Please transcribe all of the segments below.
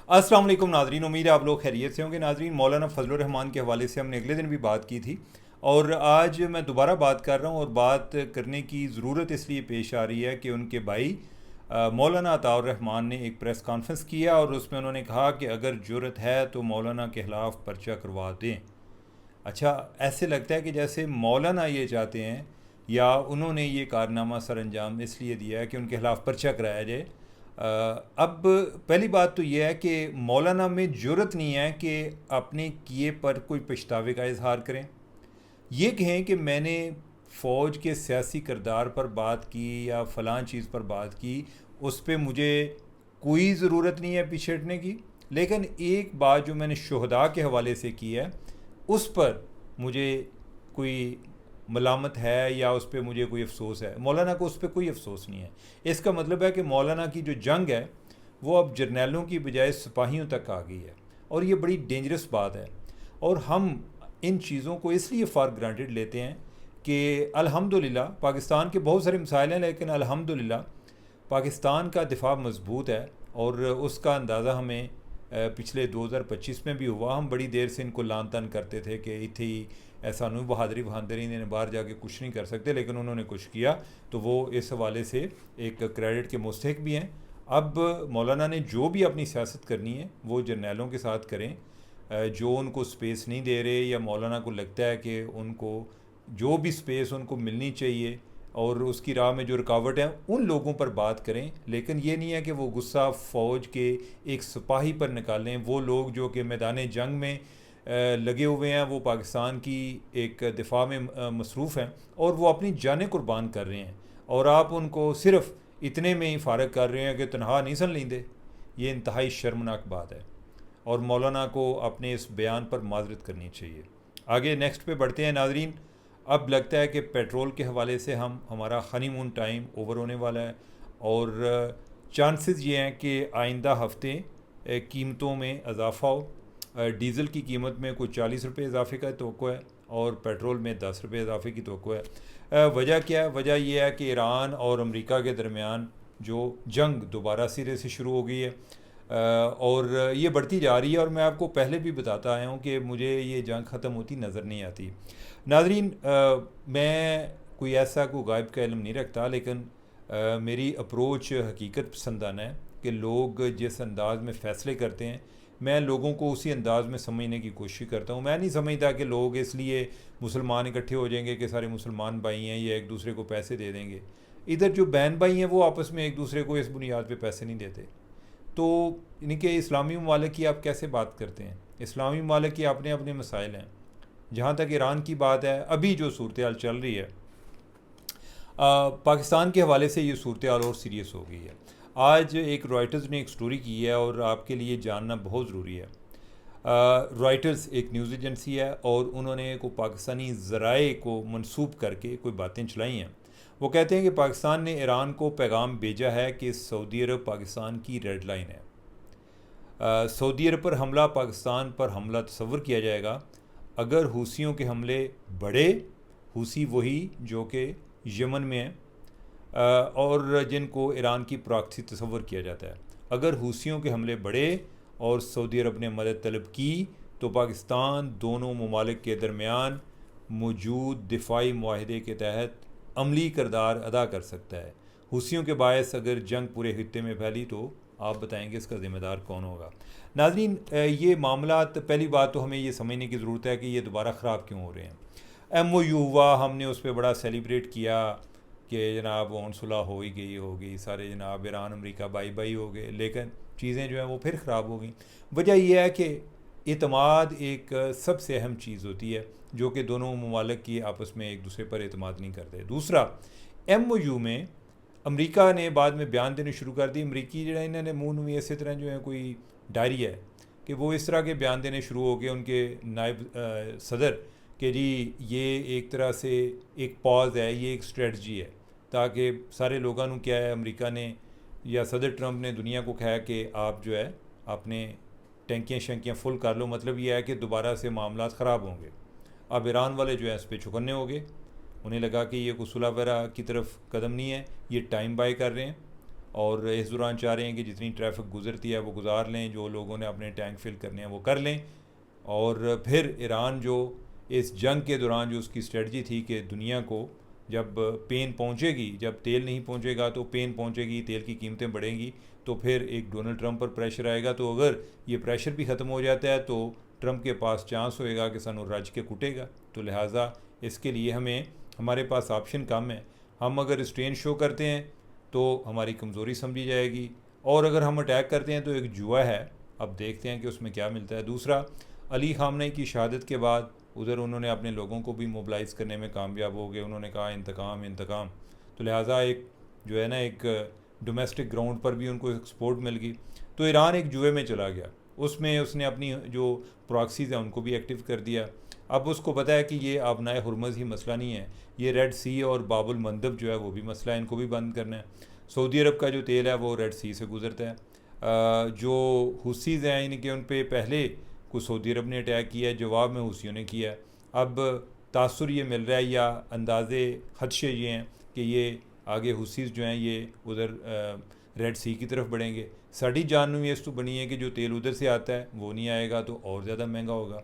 अस्सलाम वालेकुम नाजरीन, उम्मीद है आप लोग खैरियत से होंगे। नाजरीन, मौलाना फजलुर रहमान के हवाले से हमने अगले दिन भी बात की थी और आज मैं दोबारा बात कर रहा हूँ। और बात करने की ज़रूरत इसलिए पेश आ रही है कि उनके भाई मौलाना अताउर रहमान ने एक प्रेस कॉन्फ्रेंस किया और उसमें उन्होंने कहा कि अगर ज़रूरत है तो मौलाना के ख़िलाफ़ पर्चा करवा दें। अच्छा, ऐसे लगता है कि जैसे मौलाना ये चाहते हैं या उन्होंने ये कारनामा सर अंजाम इसलिए दिया है कि उनके खिलाफ़ पर्चा कराया जाए। अब पहली बात तो ये है कि मौलाना में जुर्रत नहीं है कि अपने किए पर कोई पछतावे का इजहार करें। ये कहें कि मैंने फ़ौज के सियासी किरदार पर बात की या फ़लाँ चीज़ पर बात की, उस पर मुझे कोई ज़रूरत नहीं है पीछे हटने की। लेकिन एक बात जो मैंने शुहदा के हवाले से की है, उस पर मुझे कोई मलामत है या उस पर मुझे कोई अफसोस है। मौलाना को उस पर कोई अफसोस नहीं है। इसका मतलब है कि मौलाना की जो जंग है वो अब जर्नैलों की बजाय सिपाहियों तक आ गई है और ये बड़ी डेंजरस बात है। और हम इन चीज़ों को इसलिए फॉर ग्रांटेड लेते हैं कि अल्हम्दुलिल्लाह पाकिस्तान के बहुत सारे मसाइल हैं, लेकिन अल्हम्दुलिल्लाह पाकिस्तान का दिफा मजबूत है और उसका अंदाज़ा हमें पिछले 2025 में भी हुआ। हम बड़ी देर से इनको लान तान करते थे कि इतने ही ऐसा नहीं बहादरी बहादरी ने बाहर जाके कुछ नहीं कर सकते, लेकिन उन्होंने कुछ किया तो वो इस हवाले से एक क्रेडिट के मुस्तहिक भी हैं। अब मौलाना ने जो भी अपनी सियासत करनी है वो जर्नैलों के साथ करें। जो उनको स्पेस नहीं दे रहे या मौलाना को लगता है कि उनको जो भी स्पेस उनको मिलनी चाहिए और उसकी राह में जो रुकावट है उन लोगों पर बात करें। लेकिन ये नहीं है कि वो गुस्सा फ़ौज के एक सिपाही पर निकालें। वो लोग जो कि मैदान जंग में लगे हुए हैं, वो पाकिस्तान की एक दिफा में मसरूफ़ हैं और वो अपनी जानें कुर्बान कर रहे हैं, और आप उनको सिर्फ इतने में ही फ़ारग कर रहे हैं कि तनहा नहीं सन लेंदे। ये इंतहाई शर्मनाक बात है और मौलाना को अपने इस बयान पर माजरत करनी चाहिए। आगे नेक्स्ट पे बढ़ते हैं नाजरीन। अब लगता है कि पेट्रोल के हवाले से हमारा हनीमून टाइम ओवर होने वाला है और चांसेस ये हैं कि आइंदा हफ्ते कीमतों में इजाफ़ा हो। डीज़ल की कीमत में कुछ 40 रुपये इजाफे का तवक्को है और पेट्रोल में 10 रुपये इजाफे की तवक्को है। वजह क्या है? वजह यह है कि ईरान और अमेरिका के दरमियान जो जंग दोबारा सिरे से शुरू हो गई है और ये बढ़ती जा रही है। और मैं आपको पहले भी बताता आया हूँ कि मुझे ये जंग ख़त्म होती नज़र नहीं आती। नाजरीन, मैं कोई ऐसा कोई गायब का इल्म नहीं रखता, लेकिन मेरी अप्रोच हकीकत पसंदाना है कि लोग जिस अंदाज़ में फ़ैसले करते हैं मैं लोगों को उसी अंदाज़ में समझने की कोशिश करता हूँ। मैं नहीं समझता कि लोग इसलिए मुसलमान इकट्ठे हो जाएंगे कि सारे मुसलमान भाई हैं या एक दूसरे को पैसे दे देंगे। इधर जो बहन भाई हैं वो आपस में एक दूसरे को इस बुनियाद पे पैसे नहीं देते। तो इनके इस्लामी ममालिक की आप कैसे बात करते हैं? इस्लामी ममालिक की अपने अपने मसाइल हैं। जहाँ तक ईरान की बात है, अभी जो सूरत हाल चल रही है पाकिस्तान के हवाले से, ये सूरत हाल और सीरियस हो गई है। आज एक रॉयटर्स ने एक स्टोरी की है और आपके लिए जानना बहुत ज़रूरी है। रॉयटर्स एक न्यूज़ एजेंसी है और उन्होंने को पाकिस्तानी ज़राए को मंसूब करके कोई बातें चलाई हैं। वो कहते हैं कि पाकिस्तान ने ईरान को पैगाम भेजा है कि सऊदी अरब पाकिस्तान की रेड लाइन है। सऊदी अरब पर हमला पाकिस्तान पर हमला तस्वर किया जाएगा अगर हूसियों के हमले बढ़े। हूसी वही जो कि यमन में है और जिनको ईरान की प्रॉक्सी तस्वर किया जाता है। अगर हूसियों के हमले बढ़े और सऊदी अरब ने मदद तलब की तो पाकिस्तान दोनों ममालिक के दरमियान मौजूद दिफाई मुआहदे के तहत अमली किरदार अदा कर सकता है। हूसियों के बायस अगर जंग पूरे खित्ते में फैली तो आप बताएंगे इसका ज़िम्मेदार कौन होगा? नाज़रीन, ये मामला, पहली बात तो हमें ये समझने की ज़रूरत है कि ये दोबारा ख़राब क्यों हो रहे हैं। MOU हुआ, हमने उस पर बड़ा सेलिब्रेट किया कि जनाब ओन सुलह हो ही गई होगी, सारे जनाब ईरान अमेरिका बाई बाई हो गए, लेकिन चीज़ें जो हैं वो फिर ख़राब हो गई। वजह यह है कि एतमाद एक सबसे अहम चीज़ होती है जो कि दोनों ममालिक की आपस में एक दूसरे पर एतमाद नहीं करते। दूसरा, MOU में अमेरिका ने बाद में बयान देने शुरू कर दी। अमरीकी जो इन्होंने मुँह में इसी तरह जो है कोई डायरी है कि वो इस तरह के बयान देने शुरू हो गए उनके नायब सदर कि जी ये एक तरह से एक पॉज है, ये एक स्ट्रेटजी है ताकि सारे लोगों को क्या है, अमेरिका ने या सदर ट्रंप ने दुनिया को कहा कि आप जो है अपने टैंकियाँ शंकियाँ फुल कर लो। मतलब ये है कि दोबारा से मामला ख़राब होंगे। अब ईरान वाले जो है इस पर चौकन्ने हो गए। उन्हें लगा कि ये कुछ सुलह वगैरह की तरफ कदम नहीं है, ये टाइम बाय कर रहे हैं और इस दौरान चाह रहे हैं कि जितनी ट्रैफिक गुजरती है वो गुजार लें, जो लोगों ने अपने टैंक फिल करने हैं वो कर लें। और फिर ईरान जो इस जंग के दौरान जो उसकी स्ट्रेटजी थी कि दुनिया को जब पेन पहुंचेगी, जब तेल नहीं पहुंचेगा तो पेन पहुंचेगी, तेल की कीमतें बढ़ेंगी, तो फिर एक डोनाल्ड ट्रंप पर प्रेशर आएगा। तो अगर ये प्रेशर भी ख़त्म हो जाता है तो ट्रंप के पास चांस होएगा कि सानू रज के कुटेगा। तो लिहाजा इसके लिए हमारे पास ऑप्शन कम है। हम अगर रिस्ट्रेन शो करते हैं तो हमारी कमज़ोरी समझी जाएगी, और अगर हम अटैक करते हैं तो एक जुआ है। अब देखते हैं कि उसमें क्या मिलता है। दूसरा, अली खामनेई की शहादत के बाद उधर उन्होंने अपने लोगों को भी मोबिलाइज़ करने में कामयाब हो गए। उन्होंने कहा इंतकाम इंतकाम। तो लिहाजा एक जो है ना, एक डोमेस्टिक ग्राउंड पर भी उनको एक सपोर्ट मिल गई। तो ईरान एक जुए में चला गया, उसमें उसने अपनी जो प्रॉक्सीज़ हैं उनको भी एक्टिव कर दिया। अब उसको पता है कि ये आबनाए हुर्मुज़ ही मसला नहीं है, ये रेड सी और बाबुल मंदब जो है वो भी मसला है, इनको भी बंद करना है। सऊदी अरब का जो तेल है वो रेड सी से गुजरता है। जो हुसीज़ हैं इनके उन पर पहले कुछ सऊदी अरब ने अटैक किया है, जवाब में हुसियों ने किया है। अब तासुर ये मिल रहा है या अंदाज़े खदशे ये हैं कि ये आगे हुसीज़ जो हैं ये उधर रेड सी की तरफ बढ़ेंगे। साड़ी जानू ये तो बनी है कि जो तेल उधर से आता है वो नहीं आएगा तो और ज़्यादा महंगा होगा।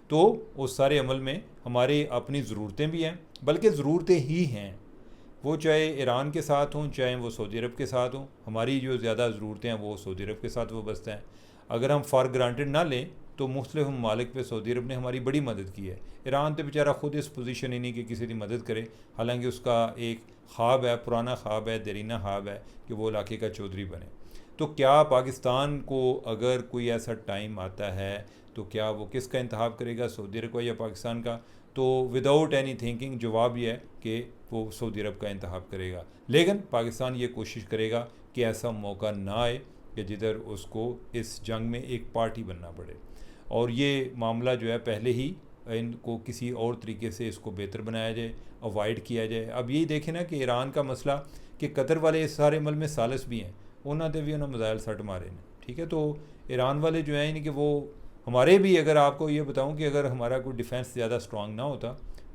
तो उस सारे अमल में हमारी अपनी ज़रूरतें भी हैं, बल्कि ज़रूरतें ही हैं, वो चाहे ईरान के साथ हों चाहे वो सऊदी अरब के साथ हों। हमारी जो ज़्यादा ज़रूरतें हैं वो सऊदी अरब के साथ वाबस्ता हैं। अगर हम फॉर ग्रांटेड ना लें तो मुख्तलिफ ममालिक पे सऊदी अरब ने हमारी बड़ी मदद की है। ईरान तो बेचारा ख़ुद इस पोजीशन ही नहीं कि किसी की मदद करे, हालांकि उसका एक ख्वाब है, पुराना ख्वाब है, देरीना ख्वाब है कि वो इलाके का चौधरी बने। तो क्या पाकिस्तान को अगर कोई ऐसा टाइम आता है तो क्या वो किसका इंतखाब करेगा, सऊदी अरब का या पाकिस्तान का? तो विदाउट एनी थिंकिंग जवाब यह है कि वो सऊदी अरब का इंतखाब करेगा। लेकिन पाकिस्तान ये कोशिश करेगा कि ऐसा मौका ना आए कि जिधर उसको इस जंग में एक पार्टी बनना पड़े, और ये मामला जो है पहले ही इनको किसी और तरीके से इसको बेहतर बनाया जाए, अवॉइड किया जाए। अब यही देखें ना कि ईरान का मसला कि कतर वाले इस सारे अमल में सालिस भी हैं, उन्होंने भी उन्होंने मिसाइल सट मारे ने, ठीक है। तो ईरान वाले जो हैं इनके वो हमारे भी, अगर आपको ये बताऊं कि अगर हमारा कोई डिफेंस ज़्यादा स्ट्रांग ना होता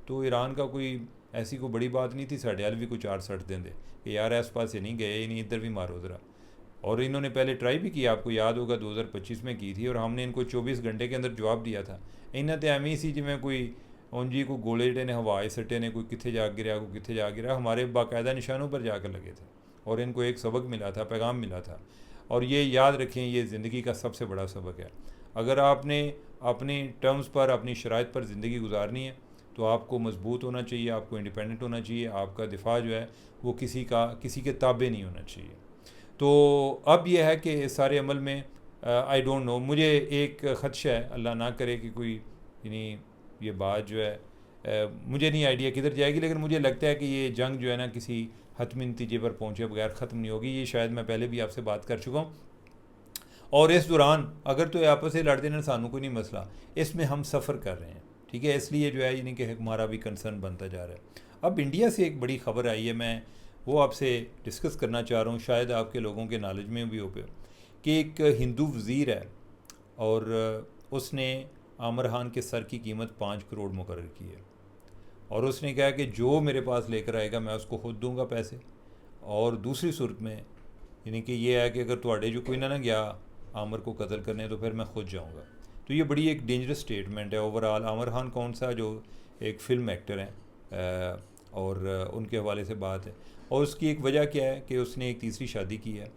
तो ईरान का कोई ऐसी कोई बड़ी बात नहीं थी, साढ़े हाल भी कुछ 4 सट देंगे कि यार इस पास से नहीं गए, नहीं इधर भी मारो ज़रा। और इन्होंने पहले ट्राई भी की, आपको याद होगा 2025 में की थी, और हमने इनको 24 घंटे के अंदर जवाब दिया था। इन्हें तो एम ही सी जिमें कोई जी को गोले जड़े ने हवाए सट्टे ने, कोई कितने जा गिरा कोई कितने जा गिरा, हमारे बाकायदा निशानों पर जाकर लगे थे और इनको एक सबक मिला था, पैगाम मिला था। और ये याद रखें, ये ज़िंदगी का सबसे बड़ा सबक है। अगर आपने अपनी टर्म्स पर, अपनी शराइत पर ज़िंदगी गुजारनी है तो आपको मजबूत होना चाहिए, आपको इंडिपेंडेंट होना चाहिए, आपका दिफा जो है वो किसी के ताबे नहीं होना चाहिए। तो अब यह है कि इस सारे अमल में आई डोंट नो, मुझे एक ख़दशा है, अल्लाह ना करे कि कोई यानी ये बात जो है मुझे नहीं आइडिया किधर जाएगी, लेकिन मुझे लगता है कि ये जंग जो है ना किसी हतमी नतीजे पर पहुँचे बगैर ख़त्म नहीं होगी। ये शायद मैं पहले भी आपसे बात कर चुका हूँ। और इस दौरान अगर तो आपस से लड़ते ना सानू कोई नहीं मसला, इसमें हम सफ़र कर रहे हैं, ठीक है। इसलिए जो है यानी कि हमारा भी कंसर्न बनता जा रहा है। अब इंडिया से एक बड़ी ख़बर आई है, मैं वो आपसे डिस्कस करना चाह रहा हूँ, शायद आपके लोगों के नॉलेज में भी हो पे, कि एक हिंदू वज़ीर है और उसने आमिर खान के सर की कीमत 5 करोड़ मुकर्रर की है, और उसने कहा कि जो मेरे पास लेकर आएगा मैं उसको खुद दूंगा पैसे। और दूसरी सूरत में यानी कि ये है कि अगर तुहाडे जो कोई ना गया आमिर को कत्ल करने तो फिर मैं खुद जाऊंगा। तो ये बड़ी एक डेंजरस स्टेटमेंट है ओवरऑल। आमिर खान कौन सा, जो एक फ़िल्म एक्टर हैं, और उनके हवाले से बात है। और उसकी एक वजह क्या है कि उसने एक तीसरी शादी की है,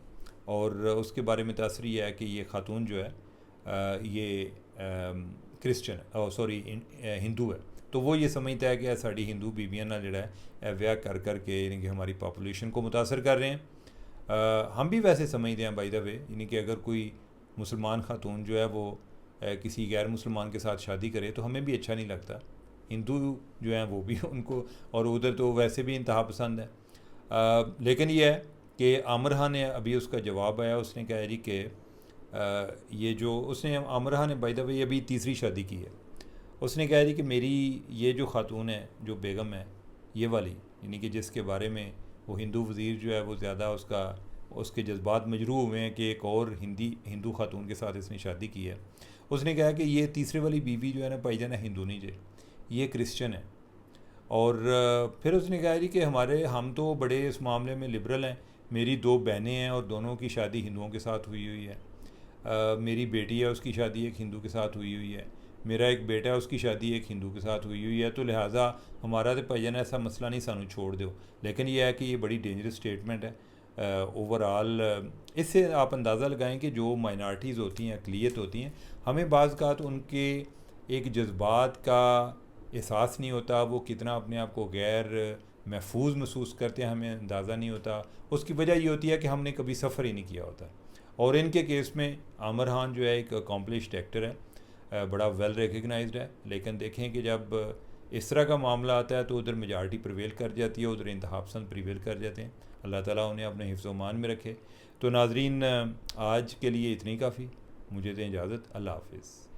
और उसके बारे में तासर यह है कि ये ख़ातून जो है ये क्रिश्चन सॉरी हिंदू है। तो वो ये समझता है कि साड़ी हिंदू बीबियां ना जड़ा है ब्याह कर करके यानी कि हमारी पॉपुलेशन को मुतासर कर रहे हैं। हम भी वैसे समझते हैं बाय द वे, यानी कि अगर कोई मुसलमान ख़ातून जो है वो किसी गैर मुसलमान के साथ शादी करे तो हमें भी अच्छा नहीं लगता। हिंदू जो हैं वो भी उनको, और उधर तो वैसे भी इंतहा पसंद है। लेकिन यह है कि आमिर खान ने अभी उसका जवाब आया, उसने कहा जी कि ये जो उसने आमिर खान ने बाय द वे अभी तीसरी शादी की है। उसने कहा जी कि मेरी ये जो ख़ातून है, जो बेगम है ये वाली, यानी कि जिसके बारे में वो हिंदू वज़ीर जो है वो ज़्यादा उसके जज्बात मजरू हुए हैं कि एक और हिंदू ख़ातून के साथ इसने शादी की है। उसने कहा कि ये तीसरे वाली बीवी जो है ना भाईजान हिंदू नहीं जे, ये क्रिश्चन है। और फिर उसने कहा जी कि हम तो बड़े इस मामले में लिबरल हैं मेरी 2 बहनें हैं और दोनों की शादी हिंदुओं के साथ हुई हुई है। मेरी बेटी है, उसकी शादी एक हिंदू के साथ हुई हुई है। मेरा एक बेटा है, उसकी शादी एक हिंदू के साथ हुई हुई है। तो लिहाजा हमारा तो भाईजान ऐसा मसला नहीं, सानू छोड़ दो। लेकिन यह है कि ये बड़ी डेंजरस स्टेटमेंट है ओवरऑल। इससे आप अंदाज़ा लगाएं कि जो माइनॉरिटीज़ होती हैं, अक़लियत होती हैं, हमें बाज़ औक़ात उनके एक जज्बात का एहसास नहीं होता। वो कितना अपने आप को गैर महफूज महसूस करते हैं, हमें अंदाज़ा नहीं होता। उसकी वजह ये होती है कि हमने कभी सफ़र ही नहीं किया होता। और इनके केस में आमिर खान जो है एक अकॉम्प्लिश्ड एक्टर है, बड़ा वेल रिकग्नाइज्ड है। लेकिन देखें कि जब इस तरह का मामला आता है तो उधर मेजॉरिटी प्रिवेल कर जाती है, उधर इंतहापसंद प्रिवेल कर जाते हैं। अल्लाह ताला उन्हें अपने हिफ्ज़ मान में रखे। तो नाज़रीन, आज के लिए इतनी काफ़ी। मुझे दें इजाज़त। अल्लाह हाफ़िज़।